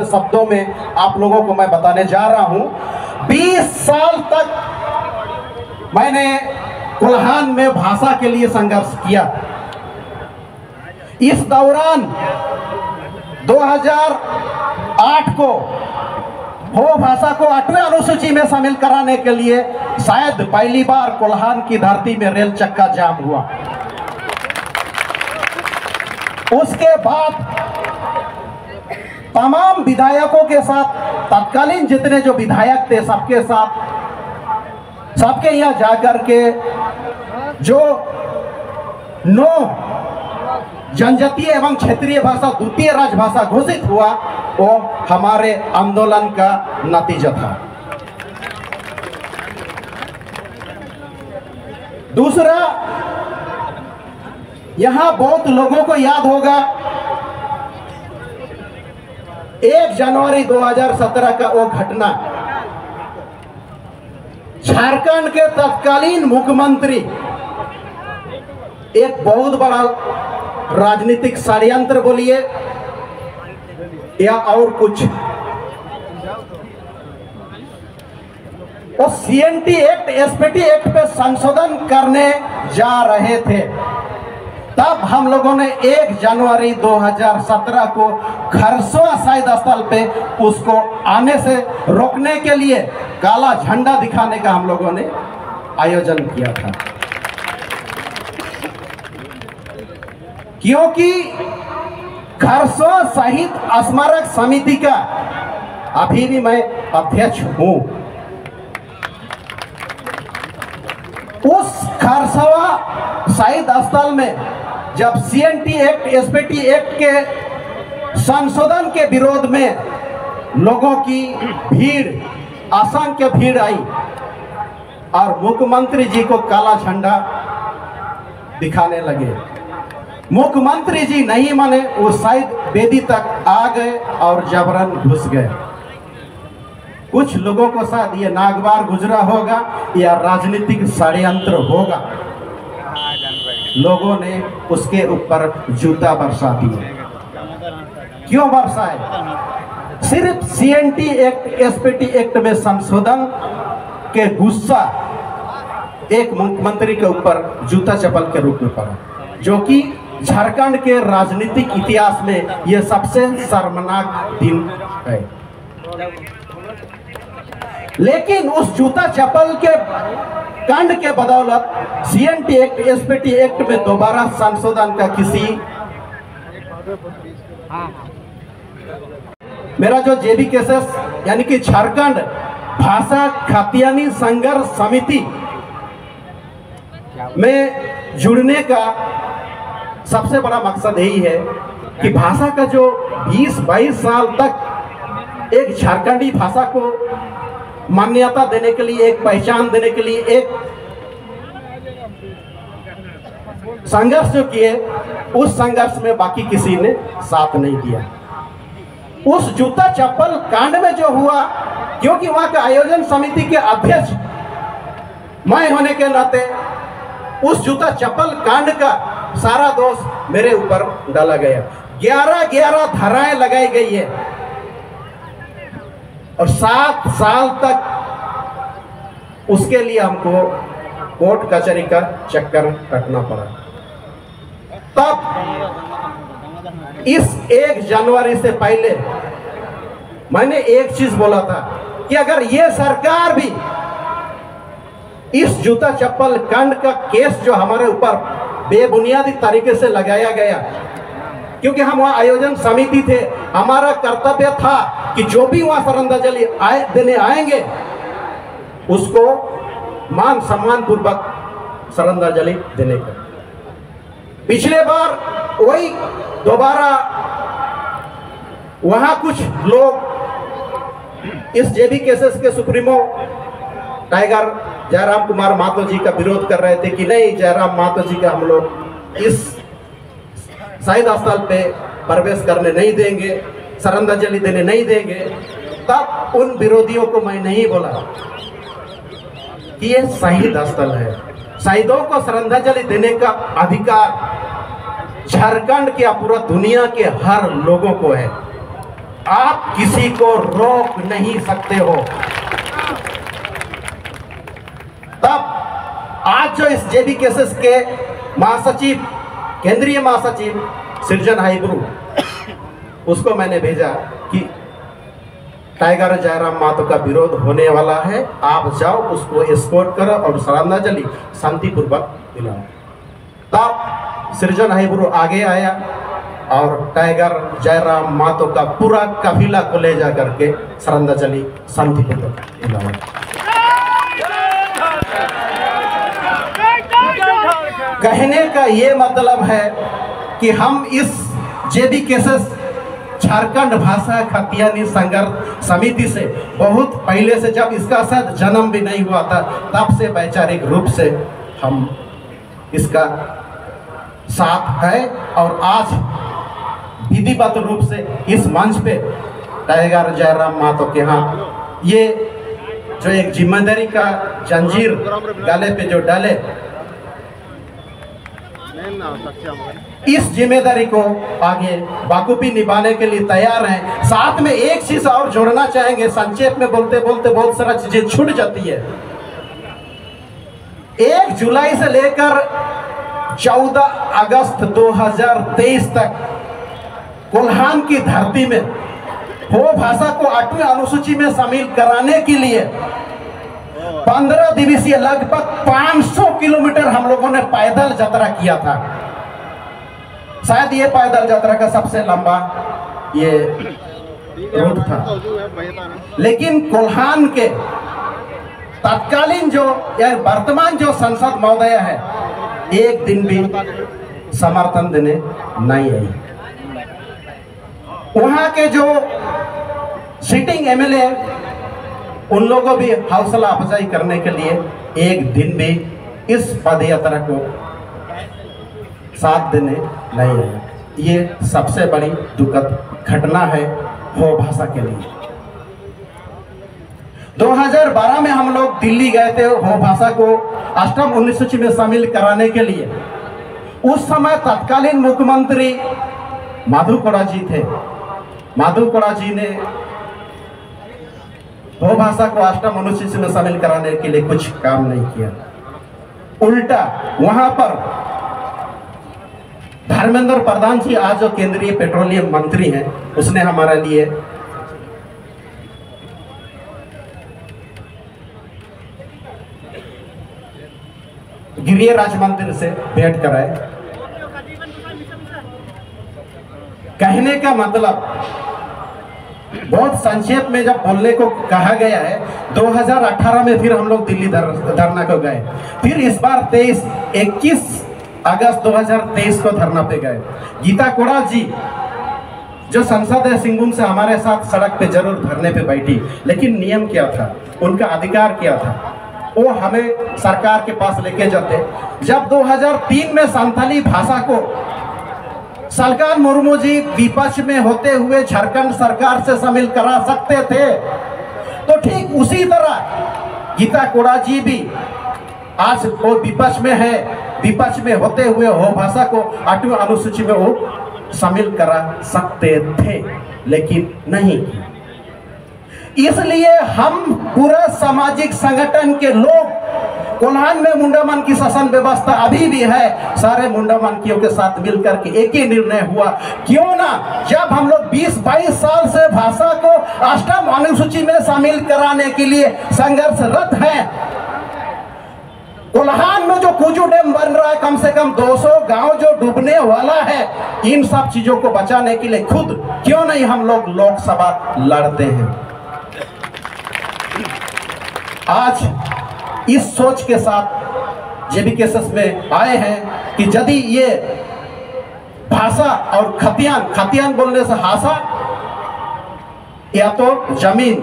साधारण शब्दों में आप लोगों को मैं बताने जा रहा हूं। 20 साल तक मैंने कोल्हान में भाषा के लिए संघर्ष किया। इस दौरान 2008 को हो भाषा को 8वें अनुसूची में शामिल कराने के लिए शायद पहली बार कोल्हान की धरती में रेल चक्का जाम हुआ। उसके बाद तमाम विधायकों के साथ, तत्कालीन जितने जो विधायक थे सबके साथ, सबके यहाँ जाकर के जो 9 जनजातीय एवं क्षेत्रीय भाषा द्वितीय राजभाषा घोषित हुआ, वो हमारे आंदोलन का नतीजा था। दूसरा, यहां बहुत लोगों को याद होगा 1 जनवरी 2017 का वो घटना। झारखंड के तत्कालीन मुख्यमंत्री एक बहुत बड़ा राजनीतिक षड्यंत्र बोलिए या और कुछ, वो सीएनटी एक्ट, एसपीटी एक्ट पे संशोधन करने जा रहे थे। तब हम लोगों ने 1 जनवरी 2017 को खरसोआ शहीद स्थल पे उसको आने से रोकने के लिए काला झंडा दिखाने का हम लोगों ने आयोजन किया था, क्योंकि खरसोआ शहीद स्मारक समिति का अभी भी मैं अध्यक्ष हूं। उस खरसोआ शहीद स्थल में जब सीएनटी एक्ट, एसपीटी एक्ट के संशोधन के विरोध में लोगों की भीड़, असंख्य भीड़ आई और मुख्यमंत्री जी को काला झंडा दिखाने लगे। मुख्यमंत्री जी नहीं माने, वो शायद वेदी तक आ गए और जबरन घुस गए। कुछ लोगों को शायद ये नागवार गुजरा होगा या राजनीतिक षड्यंत्र होगा। लोगों ने उसके ऊपर जूता बरसा दिए। क्यों बरसाए? सिर्फ सीएनटी एक्ट, एसपीटी एक्ट में संशोधन के गुस्सा एक मुख्यमंत्री के ऊपर जूता चप्पल के रूप में पड़ा, जो कि झारखंड के राजनीतिक इतिहास में यह सबसे शर्मनाक दिन है। लेकिन उस जूता चप्पल के कांड के बदौलत सीएनटी एक्ट, एसपीटी एक्ट में दोबारा संशोधन का किसी, मेरा जो जेबी केसेस यानी कि झारखंड भाषा खातियानी संघर्ष समिति में जुड़ने का सबसे बड़ा मकसद यही है कि भाषा का जो 20-22 साल तक एक झारखंडी भाषा को मान्यता देने के लिए, एक पहचान देने के लिए एक संघर्ष जो किए, उस संघर्ष में बाकी किसी ने साथ नहीं दिया। उस जूता चप्पल कांड में जो हुआ, क्योंकि वहां के आयोजन समिति के अध्यक्ष मैं होने के नाते उस जूता चप्पल कांड का सारा दोष मेरे ऊपर डाला गया। 11 धाराएं लगाई गई है और 7 साल तक उसके लिए हमको कोर्ट कचहरी का चक्कर काटना पड़ा। तब इस 1 जनवरी से पहले मैंने एक चीज बोला था कि अगर ये सरकार भी इस जूता चप्पल कांड का केस जो हमारे ऊपर बेबुनियादी तरीके से लगाया गया, क्योंकि हम वहाँ आयोजन समिति थे, हमारा कर्तव्य था कि जो भी वहाँ श्रद्धांजलि देने आएंगे उसको मान सम्मान पूर्वक श्रद्धांजलि देने का। पिछले बार वही दोबारा वहाँ कुछ लोग इस जेबी केसेस के सुप्रीमो टाइगर जयराम कुमार महतो जी का विरोध कर रहे थे कि नहीं, जयराम महतो जी का हम लोग इस शहीद स्थल पे प्रवेश करने नहीं देंगे, श्रद्धांजलि देने नहीं देंगे। तब उन विरोधियों को मैं नहीं बोला कि ये शहीद स्थल है, शहीदों को श्रद्धांजलि देने का अधिकार झारखंड के पूरा दुनिया के हर लोगों को है। आप किसी को रोक नहीं सकते हो। तब आज जो इस जेबी केसेस के महासचिव, केंद्रीय महासचिव सृजन हाइब्रू, उसको मैंने भेजा कि टाइगर जयराम महतो का विरोध होने वाला है, आप जाओ उसको एस्कॉर्ट करो और श्रद्धांजलि शांतिपूर्वक दिलाओ। तब सृजन हाइब्रू आगे आया और टाइगर जयराम महतो का पूरा काफिला को ले जा करके श्रद्धांजलि शांतिपूर्वक दिलाया। कहने का ये मतलब है कि हम इस जेबी केसेस झारखंड भाषा खतियानी संघर्ष समिति से बहुत पहले से, जब इसका शायद जन्म भी नहीं हुआ था, तब से वैचारिक रूप से हम इसका साथ है। और आज विधिवत रूप से इस मंच पे टाइगर जयराम महतो के यहाँ ये जो एक जिम्मेदारी का जंजीर गले पे जो डाले, इस जिम्मेदारी को आगे बाखूबी निभाने के लिए तैयार हैं। साथ में एक चीज और जोड़ना चाहेंगे, संक्षेप में बोलते बोलते बहुत सारा चीजें छूट जाती है। 1 जुलाई से लेकर 14 अगस्त 2023 तक कोल्हान की धरती में हो भाषा को 8वीं अनुसूची में शामिल कराने के लिए 15 दिवसीय लगभग 500 किलोमीटर हम लोगों ने पैदल यात्रा किया था। शायद ये पैदल यात्रा का सबसे लंबा ये रूट था। लेकिन कोल्हान के तत्कालीन जो या वर्तमान जो सांसद महोदय है, एक दिन भी समर्थन देने नहीं आई। वहां के जो सिटिंग एमएलए, उन लोगों भी हौसला अफजाई करने के लिए एक दिन भी इस पद यात्रा को साथ देने नहीं आए। ये सबसे बड़ी दुखद घटना है हो भाषा के लिए। 2012 में हम लोग दिल्ली गए थे हो भाषा को 8वीं अनुसूची में शामिल कराने के लिए। उस समय तत्कालीन मुख्यमंत्री माधव कोड़ा जी थे। माधव कोड़ा जी ने हो भाषा को 8वीं अनुसूची में शामिल कराने के लिए कुछ काम नहीं किया। उल्टा वहां पर धर्मेंद्र प्रधान जी, आज जो केंद्रीय पेट्रोलियम मंत्री हैं, उसने हमारे लिए गिरिराज मंदिर से भेंट कराए। कहने का मतलब बहुत संक्षेप में जब बोलने को कहा गया है, 2018 में फिर हम लोग दिल्ली धरना को गए। फिर इस बार 21 अगस्त 2023 को धरना पे गए। गीता कोड़ा जी जो संसद है सिंगभूम से, हमारे साथ सड़क पे जरूर धरने पे बैठी, लेकिन नियम क्या था, उनका अधिकार क्या था, वो हमें सरकार के पास लेके जाते। जब 2003 में संथाली भाषा को सलगान मुर्मू जी विपक्ष में होते हुए झारखंड सरकार से शामिल करा सकते थे, तो ठीक उसी तरह गीता कोड़ा जी भी आज वो विपक्ष में है, विपक्ष में होते हुए हो भाषा को 8वीं अनुसूची में वो शामिल करा सकते थे, लेकिन नहीं। इसलिए हम पूरा सामाजिक संगठन के लोग, कोल्हान में मुंडामन की शासन व्यवस्था अभी भी है, सारे मुंडामनकियों के साथ मिलकर के एक ही निर्णय हुआ, क्यों ना जब हम लोग 20-22 साल से भाषा को 8वीं अनुसूची में शामिल कराने के लिए संघर्षरत हैं। कोल्हान में जो कुजू डैम बन रहा है, कम से कम 200 गांव जो डूबने वाला है, इन सब चीजों को बचाने के लिए खुद क्यों नहीं हम लोग लोकसभा लड़ते हैं। आज इस सोच के साथ जेबी केसेस में आए हैं कि यदि ये भाषा और खतियान बोलने से हासा, या तो जमीन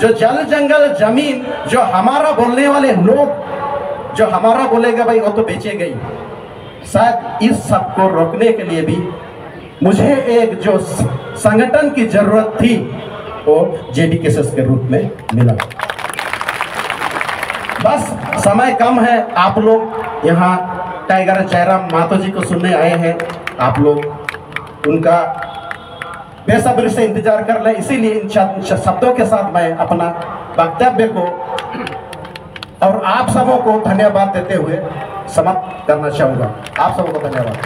जो जल जंगल जमीन जो हमारा बोलने वाले लोग जो हमारा बोलेगा भाई वो तो बेचे गई। शायद इस सब को रोकने के लिए भी मुझे एक जो संगठन की जरूरत थी वो जेबी केसेस के रूप में मिला। बस समय कम है, आप लोग यहाँ टाइगर जयराम महतो जी को सुनने आए हैं, आप लोग उनका बेसब्री से इंतजार कर रहे हैं। इसीलिए इन शब्दों के साथ मैं अपना वक्तव्य को और आप सबों को धन्यवाद देते हुए समाप्त करना चाहूँगा। आप सबों को धन्यवाद।